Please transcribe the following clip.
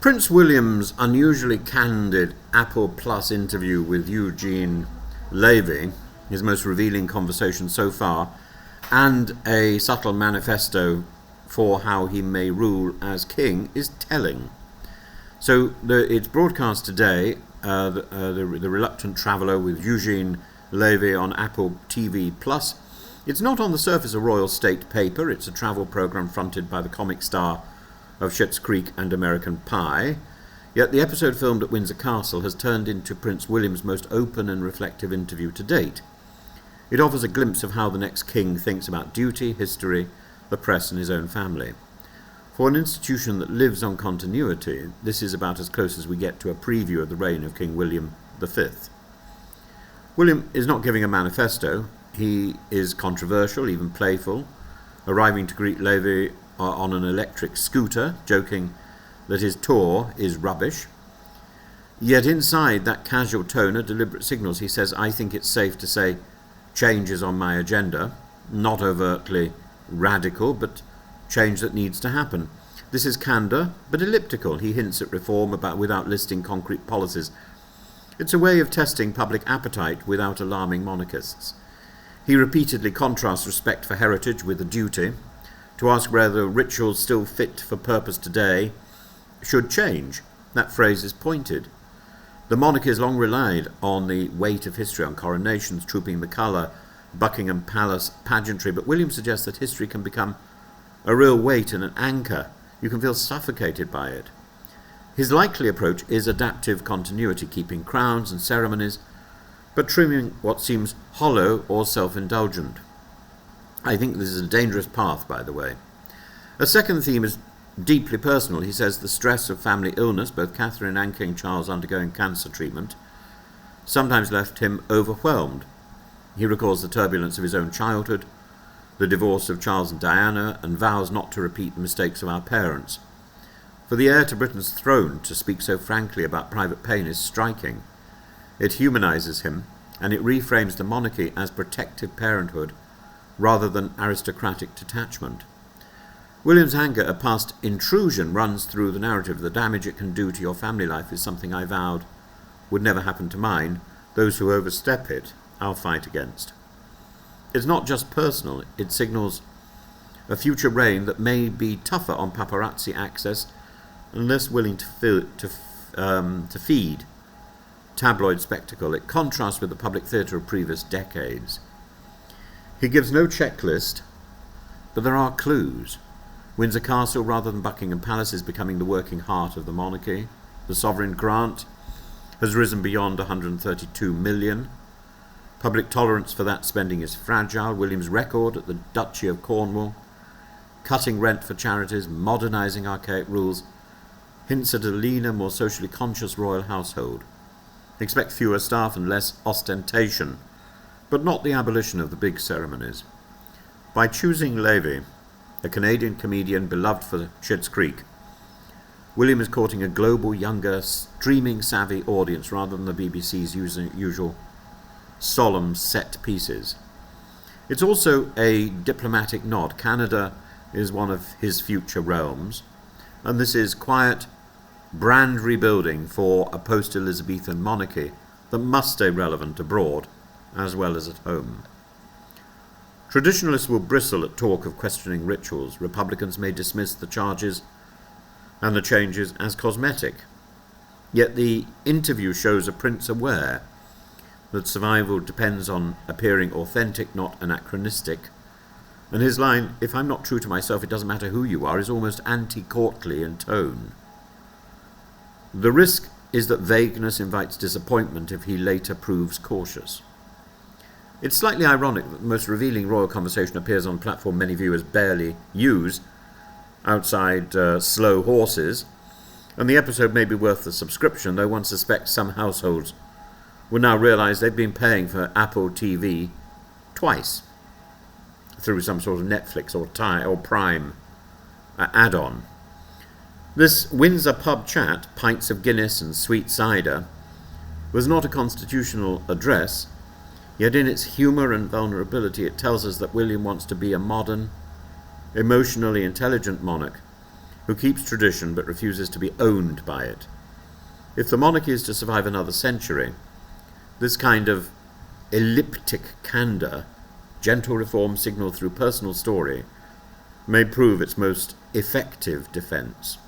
Prince William's unusually candid Apple Plus interview with Eugene Levy, his most revealing conversation so far, and a subtle manifesto for how he may rule as king is telling. So it's broadcast today, the Reluctant Traveller with Eugene Levy on Apple TV Plus. It's not on the surface a royal state paper. It's a travel program fronted by the comic star of Schitt's Creek and American Pie. Yet the episode filmed at Windsor Castle has turned into Prince William's most open and reflective interview to date. It offers a glimpse of how the next king thinks about duty, history, the press and his own family. For an institution that lives on continuity, this is about as close as we get to a preview of the reign of King William V. William is not giving a manifesto. He is controversial, even playful, arriving to greet Levy on an electric scooter, joking that his tour is rubbish. Yet inside that casual tone are deliberate signals. He says, I think it's safe to say change is on my agenda, not overtly radical, but change that needs to happen. This is candour, but elliptical. He hints at reform without listing concrete policies. It's a way of testing public appetite without alarming monarchists. He repeatedly contrasts respect for heritage with a duty to ask whether rituals still fit for purpose today should change. That phrase is pointed. The monarchy has long relied on the weight of history, on coronations, trooping the colour, Buckingham Palace pageantry, but William suggests that history can become a real weight and an anchor. You can feel suffocated by it. His likely approach is adaptive continuity, keeping crowns and ceremonies, but trimming what seems hollow or self-indulgent. I think this is a dangerous path, by the way. A second theme is deeply personal. He says the stress of family illness, both Catherine and King Charles undergoing cancer treatment, sometimes left him overwhelmed. He recalls the turbulence of his own childhood, the divorce of Charles and Diana, and vows not to repeat the mistakes of our parents. For the heir to Britain's throne to speak so frankly about private pain is striking. It humanises him, and it reframes the monarchy as protective parenthood rather than aristocratic detachment. William's anger at past intrusion runs through the narrative. The damage it can do to your family life is something I vowed would never happen to mine. Those who overstep it, I'll fight against. It's not just personal, it signals a future reign that may be tougher on paparazzi access and less willing to feed tabloid spectacle. It contrasts with the public theatre of previous decades. He gives no checklist, but there are clues. Windsor Castle, rather than Buckingham Palace, is becoming the working heart of the monarchy. The sovereign grant has risen beyond 132 million. Public tolerance for that spending is fragile. William's record at the Duchy of Cornwall, cutting rent for charities, modernising archaic rules, hints at a leaner, more socially conscious royal household. Expect fewer staff and less ostentation, but not the abolition of the big ceremonies. By choosing Levy, a Canadian comedian beloved for Schitt's Creek, William is courting a global, younger, streaming-savvy audience rather than the BBC's usual solemn set pieces. It's also a diplomatic nod. Canada is one of his future realms, and this is quiet brand rebuilding for a post-Elizabethan monarchy that must stay relevant abroad as well as at home. Traditionalists will bristle at talk of questioning rituals. Republicans may dismiss the charges and the changes as cosmetic. Yet the interview shows a prince aware that survival depends on appearing authentic, not anachronistic. And his line, if I'm not true to myself, it doesn't matter who you are, is almost anti-courtly in tone. The risk is that vagueness invites disappointment if he later proves cautious. It's slightly ironic that the most revealing royal conversation appears on a platform many viewers barely use, outside Slow Horses, and the episode may be worth the subscription, though one suspects some households will now realise they've been paying for Apple TV twice through some sort of Netflix or Prime add-on. This Windsor pub chat, pints of Guinness and sweet cider, was not a constitutional address, yet in its humour and vulnerability it tells us that William wants to be a modern, emotionally intelligent monarch who keeps tradition but refuses to be owned by it. If the monarchy is to survive another century, this kind of elliptic candour, gentle reform signalled through personal story, may prove its most effective defence.